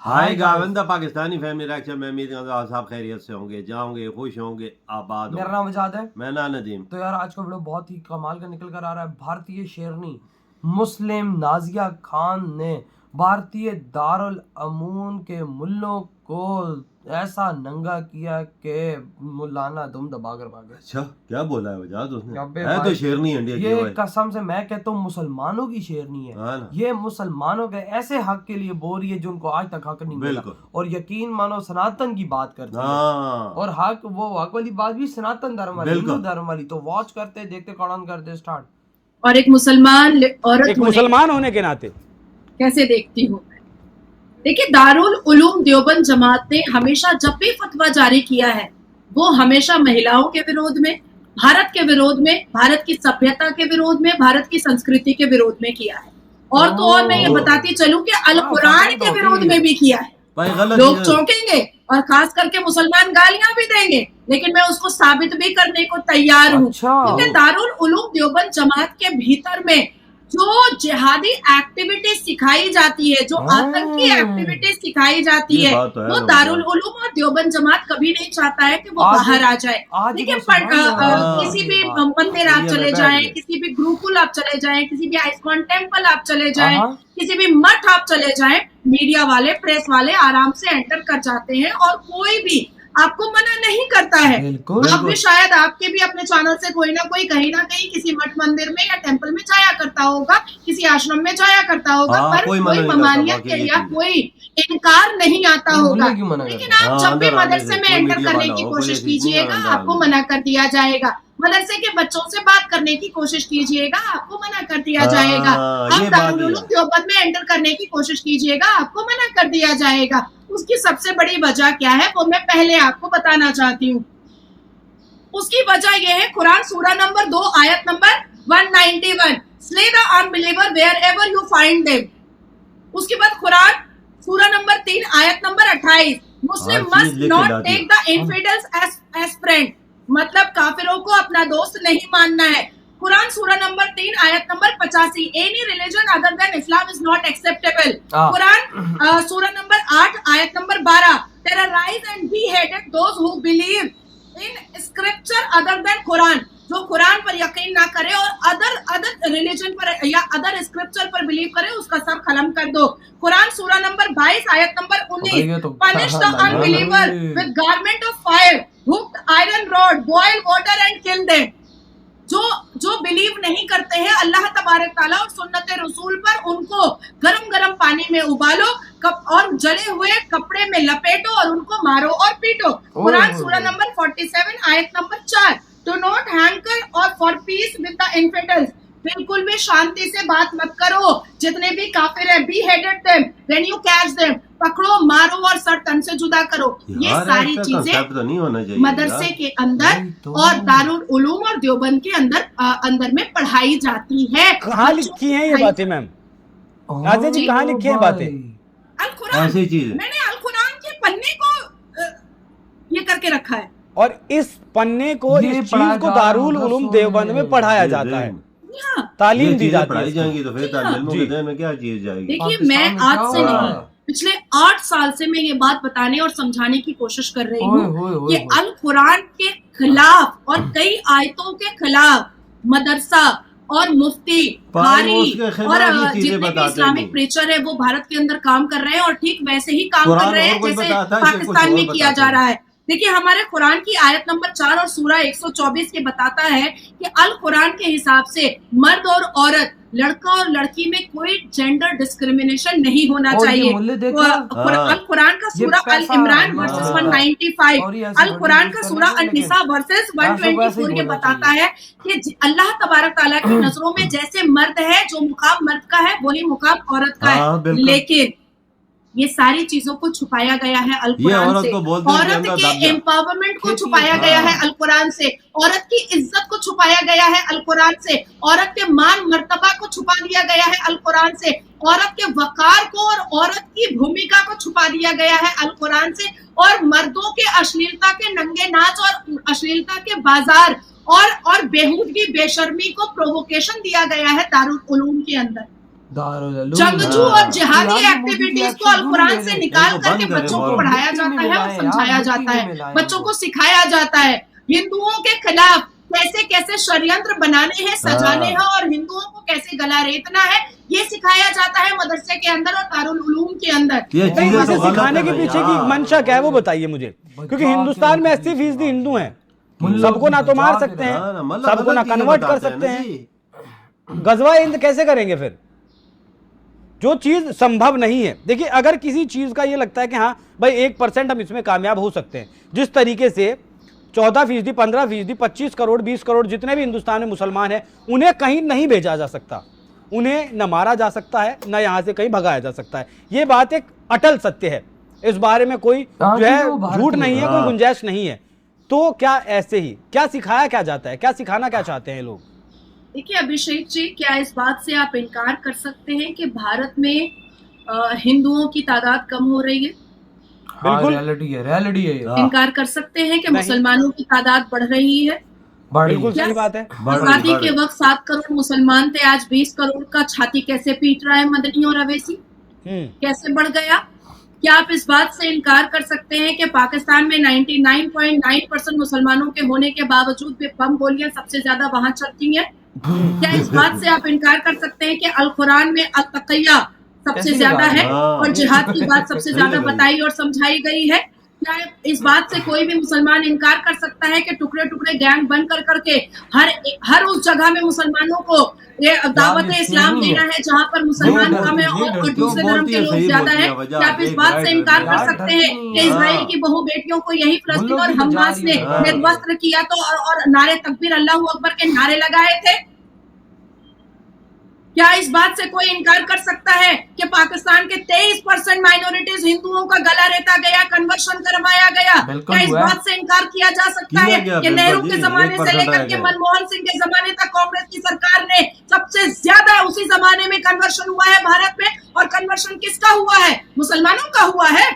हाय गाविंदा Pakistani family reaction में उम्मीद करता हूं आप खैरियत से होंगे, जाओगे, खुश होंगे, आबाद मेरा होंगे। नाम आजाद है। मैं ना नदीम। तो यार आज का वीडियो बहुत ही कमाल का निकल कर आ रहा है। भारतीय शेरनी मुस्लिम नाजिया खान ने भारतीय दारुल अमून के मुल्लों को ऐसा नंगा किया कि मुलाना दुम दबा कर भागे। अच्छा क्या बोला है वजाद उसने? अबे है तो भाई, शेरनी इंडिया की ये भाई। कसम से मैं कहता हूँ मुसलमानों की शेरनी है। हाँ ना। ये मुसलमानों के ऐसे हक के लिए बोल रही है जो उनको आज तक हक नहीं मिला। बिल्कुल। और यकीन मानो सनातन की बात करती है। हाँ। और हक वो हक वाली बात भी सनातन धर्म वाली, बिल्कुल। हिंदू धर्म वाली। तो वॉच करते देखते कौन करते स्टार्ट। और एक मुसलमान औरत एक मुसलमान होने के नाते कैसे देखती हूँ मैं। देखिए, दारुल उलूम देवबंद जमात ने हमेशा जब भी फतवा जारी किया है वो हमेशा महिलाओं के विरोध में, भारत के विरोध में, भारत की सभ्यता के विरोध में, भारत की संस्कृति के विरोध में किया है। और तो और मैं ये बताती चलूं कि अल कुरान के विरोध में भी किया है। लोग चौंकेंगे और खास करके मुसलमान गालियां भी देंगे, लेकिन मैं उसको साबित भी करने को तैयार हूँ। क्योंकि दारुल उलूम देवबंद जमात के भीतर में जो जिहादी एक्टिविटी सिखाई जाती है, जो आतंकी एक्टिविटी सिखाई जाती है, वो दारुल उलूम और देवबंद जमात कभी नहीं चाहता है कि वो बाहर आ जाए। देखिए, किसी भी मंदिर आप चले जाएं, किसी भी गुरुकुल आप चले जाएं, किसी भी आइस्कॉन टेम्पल आप चले जाएं, किसी भी मठ आप चले जाएं, मीडिया वाले, प्रेस वाले आराम से एंटर कर जाते हैं और कोई भी आपको मना नहीं करता है। आप भी शायद आपके भी अपने चैनल से कोई ना कोई कहीं ना कहीं किसी मठ मंदिर में या टेम्पल में जाया करता होगा, किसी आश्रम में जाया करता होगा, पर कोई ममानियत के या कोई इनकार नहीं आता होगा। लेकिन आप जब भी मदरसे में एंटर करने की कोशिश कीजिएगा, आपको मना कर दिया जाएगा। मदरसे के बच्चों से बात करने की कोशिश कीजिएगा, आपको मना कर दिया जाएगा। आप दारुल उलूम देवबंद में एंटर करने की कोशिश कीजिएगा, आपको मना कर दिया जाएगा। उसकी सबसे बड़ी वजह क्या है वो मैं पहले आपको बताना चाहती हूँ। उसकी वजह यह है, कुरान सूरा नंबर 2 आयत number 191, slay the unbeliever wherever you find them. उसके बाद कुरान सूरा नंबर 3 आयत number 28, Muslim must not take the infidels as friend. मतलब काफिरों को अपना दोस्त नहीं मानना है। कुरान सूरा नंबर 3 आयत number 85, any religion other than Islam is not acceptable. कुरान सूरा नंबर 8 आयत number 12, terrorise and beheaded those who believe in scripture other than Quran. जो कुरान पर यकीन ना करे और अदर रिलीजन पर या अदर स्क्रिप्चर पर बिलीव करे, उसका सर कलम कर दो। कुरान सूरा नंबर 22 आयत number 19, punish the unbeliever with garment of fire, hooked iron rod, boil water and kill them. जो बिलीव नहीं करते हैं अल्लाह तबारक ताला और सुन्नत रसूल पर, उनको गरम गरम पानी में उबालो और जले हुए कपड़े में लपेटो और उनको मारो और पीटो। कुरान सूरा नंबर 47 आयत नंबर 4, डू नॉट हैंकर और for peace with the infidels. बिल्कुल भी शांति से बात मत करो। जितने भी काफिर हैं, be headed them when you catch them, पकड़ो, मारो और सर तन से जुदा करो। ये सारी चीजें तो नहीं होना चाहिए मदरसे के अंदर और दारुल उलूम और देवबंद के अंदर में पढ़ाई जाती है। कहाँ लिखी है ये बातें मैम? नाज़िया जी कहाँ लिखी है बातें? अल कुरान, ऐसी चीज मैंने अल कुरान के पन्ने को ये करके रखा है और इस पन्ने को, इस चीज को दारुल उलूम देवबंद में पढ़ाया जाता है, तालीम दी जाती है। पढ़ाई जाएंगी तो फिर तालिमों के दिन में क्या चीज जाएगी? देखिए, मैं आज से नहीं, पिछले 8 साल से मैं ये बात बताने और समझाने की कोशिश कर रही हूँ कि अल कुरान के खिलाफ और कई आयतों के खिलाफ मदरसा और मुफ्ती, कारी और जितने भी इस्लामिक प्रीचर है वो भारत के अंदर काम कर रहे हैं और ठीक वैसे ही काम कर रहे हैं जैसे पाकिस्तान में किया जा रहा है। देखिए, हमारे कुरान की आयत नंबर 4 और सूरा 124 के बताता है कि अल कुरान के हिसाब से मर्द और औरत, लड़का और लड़की में कोई जेंडर डिस्क्रिमिनेशन नहीं होना चाहिए। अल कुरान का सूरा अल इमरान वर्सेस 195, अल कुरान का सूरा अन निसा वर्सेस 124 ये बताता है कि अल्लाह तबारक ताला की नजरों में जैसे मर्द है, जो मुकाम मर्द का है वही मुकाम औरत का है। लेकिन ये सारी चीजों को छुपाया गया है अल कुरान से। औरत के एम्पावरमेंट को छुपाया गया है अल कुरान से, औरत की इज्जत को छुपाया गया है अल कुरान से, औरत के मान मर्तबा को छुपा दिया गया है अल कुरान से, औरत के वकार को और औरत की भूमिका को छुपा दिया गया है अल कुरान से, और मर्दों के अश्लीलता के नंगे नाच और अश्लीलता के बाजार और बेहूदगी बेशर्मी को प्रोवोकेशन दिया गया है दारुल उलूम के अंदर। जंगजू और जिहादी एक्टिविटीज को अल कुरान से निकाल करके बच्चों को पढ़ाया जाता है और समझाया जाता है, बच्चों को सिखाया जाता है। हिंदुओं के खिलाफ कैसे कैसे षड्यंत्र बनाने हैं, सजाने हैं और हिंदुओं को कैसे गला रेतना है, ये सिखाया जाता है मदरसे के अंदर और दारुल उलूम के अंदर। इसे सिखाने के पीछे की मंशा क्या है वो बताइए मुझे, क्योंकि हिंदुस्तान में 80% हिंदू हैं, सबको ना तो मार सकते हैं, सबको ना कन्वर्ट कर सकते हैं, गजवा हिंद कैसे करेंगे फिर, जो चीज संभव नहीं है। देखिए अगर किसी चीज का ये लगता है कि हाँ भाई 1% हम इसमें कामयाब हो सकते हैं, जिस तरीके से 14%, 15%, 25 करोड़, 20 करोड़ जितने भी हिंदुस्तान में मुसलमान हैं, उन्हें कहीं नहीं भेजा जा सकता, उन्हें न मारा जा सकता है, न यहाँ से कहीं भगाया जा सकता है। ये बात एक अटल सत्य है, इस बारे में कोई जो है झूठ नहीं है, कोई गुंजाइश नहीं है। तो क्या ऐसे ही क्या सिखाया क्या जाता है, क्या सिखाना क्या चाहते हैं लोग? देखिए अभिषेक जी, क्या इस बात से आप इनकार कर सकते हैं कि भारत में हिंदुओं की तादाद कम हो रही है? बिल्कुल रियलिटी है। इनकार कर सकते हैं कि मुसलमानों की तादाद बढ़ रही है? बिल्कुल सही बात है। आजादी के वक्त 7 करोड़ मुसलमान थे, आज 20 करोड़ का छाती कैसे पीट रहा है मदनी और अवैसी? कैसे बढ़ गया? क्या आप इस बात से इनकार कर सकते हैं कि पाकिस्तान में 99.9% मुसलमानों के होने के बावजूद भी बम गोलियां सबसे ज्यादा वहां चलती हैं? क्या इस बात से आप इनकार कर सकते हैं कि अल कुरान में अल तक़िया सबसे ज्यादा है और जिहाद की बात सबसे ज्यादा बताई और समझाई गई है? क्या इस बात से कोई भी मुसलमान इनकार कर सकता है कि टुकड़े टुकड़े गैंग बन कर के हर उस जगह में मुसलमानों को ये दावत इस्लाम देना है जहाँ पर मुसलमान कम है और दूसरे धर्म के लोग ज्यादा है? क्या आप इस बात से इनकार कर सकते हैं कि इजराइल की बहु बेटियों को यही फलस्तीन और हमास ने निर्वस्त्र किया तो और नारे तकबीर अल्लाहू अकबर के नारे लगाए थे? क्या इस बात से कोई इनकार कर सकता है कि पाकिस्तान के 23% माइनॉरिटीज हिंदुओं का गला रेता गया, कन्वर्शन करवाया गया? क्या इस बात से इनकार किया जा सकता है कि नेहरू के जमाने से लेकर के मनमोहन सिंह के जमाने तक कांग्रेस की सरकार ने सबसे ज्यादा उसी जमाने में कन्वर्शन हुआ है भारत में? और कन्वर्शन किसका हुआ है? मुसलमानों का हुआ है,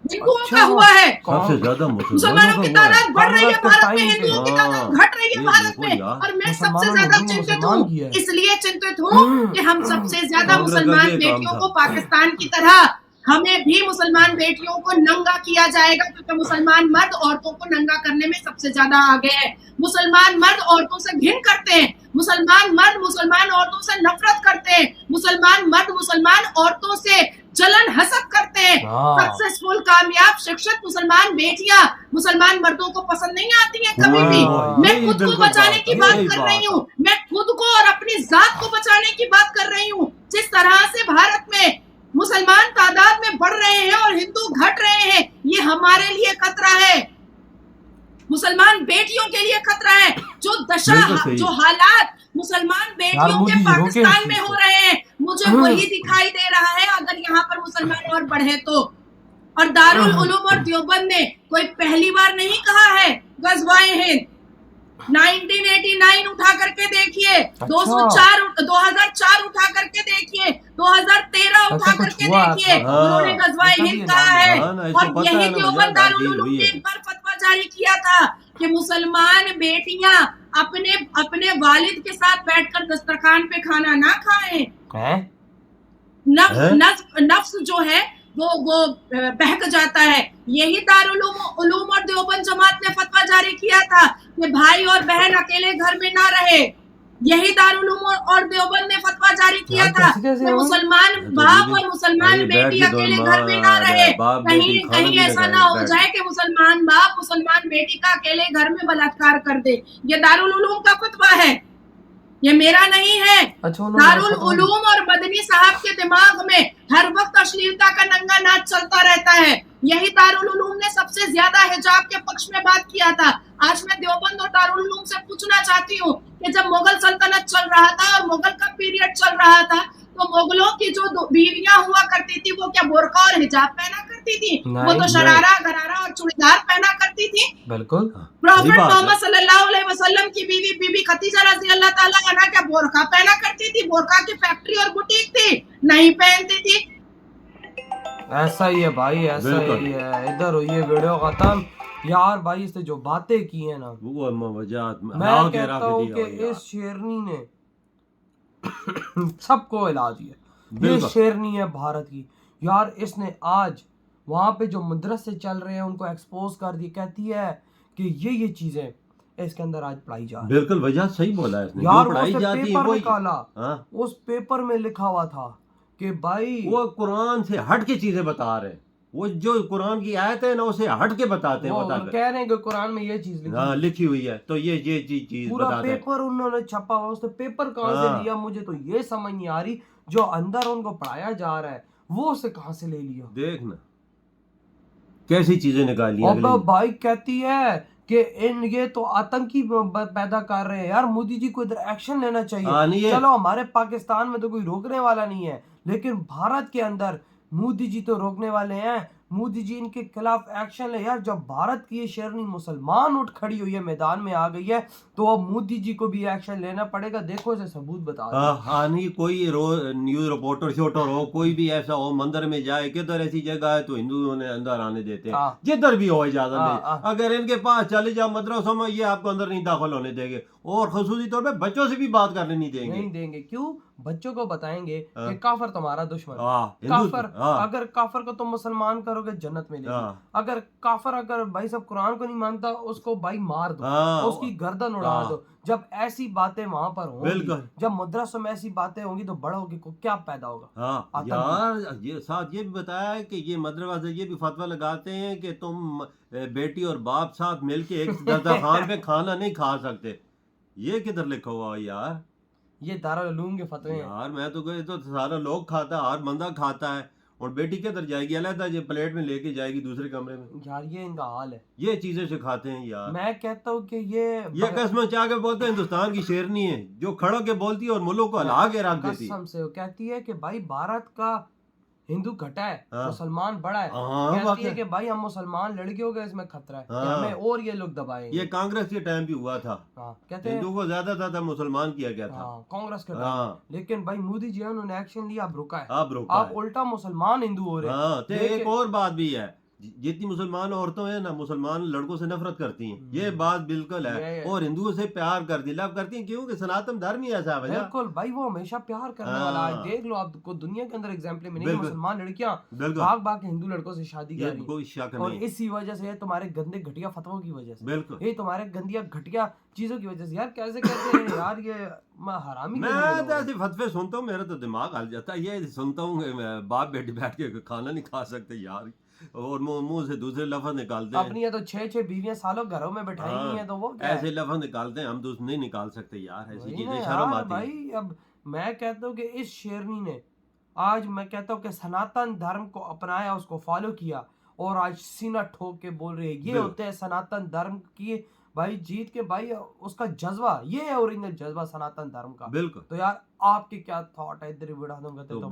हिंदुओं का हुआ है। सबसे ज्यादा मुसलमानों की तादाद बढ़ रही है भारत में, हिंदुओं की तादाद घट रही है भारत में। और मैं सबसे ज्यादा चिंतित हूँ, इसलिए चिंतित हूँ कि हम सबसे ज्यादा मुसलमान बेटियों को पाकिस्तान की तरह हमें भी मुसलमान बेटियों को नंगा किया जाएगा, क्योंकि मुसलमान मर्द औरतों को नंगा करने में सबसे ज्यादा आगे है। मुसलमान मर्द औरतों से घिन करते हैं, मुसलमान मर्द मुसलमान औरतों से नफरत करते हैं, मुसलमान मर्द मुसलमान औरतों से जलन हसद करते हैं। सक्सेसफुल कामयाब शिक्षित मुसलमान बेटियां मुसलमान मर्दों को पसंद नहीं आती हैं कभी भी। मैं खुद को बचाने की बात कर रही हूँ, मैं खुद को और अपनी जात को बचाने की बात कर रही हूँ। जिस तरह से भारत में मुसलमान तादाद में बढ़ रहे हैं और हिंदू घट रहे हैं, ये हमारे लिए खतरा है, मुसलमान बेटियों के लिए खतरा है। जो दशा, जो हालात मुसलमान बेटियों के पाकिस्तान में हो रहे हैं, मुझे वही दिखाई दे रहा है अगर यहाँ पर मुसलमान और बढ़े तो। और दारुल उलूम और देवबंद ने कोई पहली बार नहीं कहा है गज़वाए हिंद। 1989 उठा करके देखिए, 2004 उठा करके देखिए, 2013 उठा करके देखिए, उन्होंने गज़वाए हिंद कहा है। और यही देवबंद दारुल उलूम ने एक बार फतवा जारी किया था कि मुसलमान बेटियां अपने वालिद के साथ बैठकर दस्तरखान पे खाना ना खाएं। नफ्स जो है वो बहक जाता है। यही दारुल उलूम और देवबंद जमात ने फतवा जारी किया था कि भाई और बहन अकेले घर में ना रहे। यही दारुल उलूम और देवबंद ने फतवा जारी किया था कि मुसलमान बाप और मुसलमान बेटी अकेले घर में ना रहे। कहीं ऐसा ना हो जाए कि मुसलमान बाप मुसलमान बेटी का अकेले घर में बलात्कार कर दे। ये दारुल उलूम का फतवा है, ये मेरा नहीं है। दारुल उलूम और मदनी साहब के दिमाग में हर वक्त अश्लीलता का नंगा नाच चलता रहता है। यही दारुल उलूम ने सबसे ज्यादा हिजाब के पक्ष में बात किया था। आज मैं देवबंद और दारुल उलूम से पूछना चाहती हूँ कि जब मुगल सल्तनत चल रहा था और मुगल का पीरियड चल रहा था, तो मुगलों की जो बीवियां हुआ करती थी वो क्या बोरका और हिजाब पहना करती थी? वो तो शरारा गरारा और चूड़ीदार पहना करती थी। बिल्कुल। प्रॉफेट मोहम्मद सल्लल्लाहु अलैहि वसल्लम की बीवी खदीजा रज़ी अल्लाह ताला अन्हा क्या बोरका पहना करती थी? बोरका की फैक्ट्री और बुटीक थी, नहीं पहनती थी। ऐसा ही है भाई, ऐसा ही है। इधर हुई है वीडियो खत्म। यार भाई इसने जो बातें की है ना, मैं कहता हूँ कि इस शेरनी ने सबको हिला दिया। یہ شیرنی ہے بھارت کی یار. اس نے آج وہاں پہ جو مدرسے چل رہے ہیں ان کو ایکسپوز کر دی. کہتی ہے کہ یہ چیزیں اس کے اندر آج پڑھائی جا رہی. بالکل وجہ صحیح بولا ہے اس نے. یار وہ پیپر نکالا, اس پیپر میں لکھا ہوا تھا کہ بھائی وہ قرآن سے ہٹ کے چیزیں بتا رہے ہیں. وہ جو قرآن کی آیت ہے نا اسے ہٹ کے بتاتے ہیں. کہہ رہے ہیں کہ قرآن میں یہ چیز لکھی ہوئی ہے تو یہ چیز پورا پیپر انہوں نے چھپا ہوا. اس نے پیپر کہاں سے لیا مجھے تو یہ سمجھ نہیں آ رہی. جو اندر ان کو پڑھایا جا رہا ہے وہ اسے کہاں سے لے لیا. دیکھنا کیسی چیزیں نکالی ہیں. بھائی کہتی ہے کہ یہ تو آتنکی پیدا کر رہے ہیں. یار مودی جی کو ادھر ایکشن لینا چاہیے. چلو ہمارے پاکستان میں تو کوئی روکنے والا نہیں ہے, لیکن بھارت کے اندر مودی جی تو روکنے والے ہیں. مودی جی ان کے خلاف ایکشن لے. یار جب بھارت کی یہ شیرنی مسلمان اٹھ کھڑی ہوئی ہے, میدان میں آ گئی ہے, تو اب مودی جی کو بھی ایکشن لینا پڑے گا. دیکھو اسے ثبوت بتا ہاں نہیں کوئی نیوز رپورٹر شوٹر ہو, کوئی بھی ایسا ہو, مندر میں جائے کدھر ایسی جگہ ہے تو ہندوؤں نے اندر آنے دیتے ہیں, جدھر بھی ہو اجازت نہیں. اگر ان کے پاس چلے جاؤ مدرسوں میں یہ آپ کو اندر نہیں داخل ہونے دیں گے, اور خصوصی طور پہ بچوں سے بھی بات کرنے نہیں دیں گے. کیوں؟ بچوں کو بتائیں گے کہ کافر تمہارا دشمن. کافر اگر کافر کو تم مسلمان کرو گے جنت میں لے گی. اگر کافر اگر بھائی صاحب قرآن کو نہیں مانتا اس کو بھائی مار دو, اس کی گردن اڑا دو. جب ایسی باتیں وہاں پر ہوں گی, جب مدرسوں میں ایسی باتیں ہوں گی تو بڑوں کی کو کیا پیدا ہوگا. یار یہ ساتھ یہ بھی بتایا ہے کہ یہ مدرسے یہ بھی فتویٰ لگاتے ہیں کہ تم بیٹی اور باپ ساتھ مل کے ایک دسترخوان پہ کھانا نہیں کھا سکتے. یہ کدھر لکھا ہوا یار؟ یہ دارالعلوم کے فتوے ہیں یار. میں تو کہے تو سارا لوگ کھاتا ہے, ہر بندہ کھاتا ہے, اور بیٹی کدھر جائے گی علیحدہ یہ پلیٹ میں لے کے جائے گی دوسرے کمرے میں. یار یہ ان کا حال ہے. یہ چیزیں سکھاتے ہیں یار. میں کہتا ہوں کہ یہ قسم چاہ کے بولتے ہیں ہندوستان کی شیرنی ہے جو کھڑوں کے بولتی ہے اور ملک کو ہلا کے رکھ دیتی ہے. قسم سے وہ کہتی ہے کہ بھائی بھارت کا ہندو گھٹا ہے, مسلمان بڑا ہے. کہتی ہے کہ بھائی ہم مسلمان لڑکیوں کا اس میں خطرہ ہے کہ ہمیں اور یہ لوگ دبائیں. یہ کانگریس کے ٹائم بھی ہوا تھا. کہتے ہیں ہندو کو زیادہ تھا مسلمان کیا گیا تھا کانگریس کے ٹائم. لیکن بھائی مودی جی انہوں نے ایکشن لیا, اب رکا ہے. آپ الٹا مسلمان ہندو ہو رہے ہیں. ایک اور بات بھی ہے, جتنی مسلمان عورتوں ہیں نا مسلمان لڑکوں سے نفرت کرتی ہیں. یہ بات بالکل ہے. اور ہندوؤں سے پیار کرتی, لو کرتی ہیں, کیوں کہ سناتن دھرم ہی ایسا ہے. بالکل بھائی وہ ہمیشہ پیار کرنے والا ہے. دیکھ لو آپ کو دنیا کے اندر ایگزامپل میں نہیں, مسلمان لڑکیاں بھاگ بھاگ کے ہندو لڑکوں سے شادی کر رہی ہیں, اور اسی وجہ سے یہ تمہارے گندے گھٹیا فتووں کی وجہ سے, یہ تمہارے گندیا گھٹیا چیزوں کی وجہ سے. یار کیسے کہتے ہیں یار یہ حرامی. میں تو ایسے فتوے سنتا ہوں میرا تو دماغ ہل جاتا ہے. یہ سنتا ہوں باپ بیٹی بیٹھ کے کھانا نہیں کھا سکتے یار, اور منہ سے دوسرے لفظ نکالتے ہیں. اپنی یہ تو 6 بیویاں سالوں گھروں میں بٹھائی ہوئی ہیں, تو وہ ایسے لفظ نکالتے ہیں, ہم تو نہیں نکال سکتے یار. ایسی چیزیں شرم آتی ہے بھائی. اب میں کہتا ہوں کہ اس شیرنی نے آج میں کہتا ہوں کہ سناتن دھرم کو اپنایا, اس کو فالو کیا, اور آج سینہ ٹھوک کے بول رہے ہیں یہ ہوتے ہیں سناتن دھرم کی بھائی جیت کے. بھائی اس کا جذبہ یہ ہے اوریجنل جذبہ سناتن دھرم کا. بالکل. تو یار آپ کے کیا تھاٹ ہے ادھر ویڈیو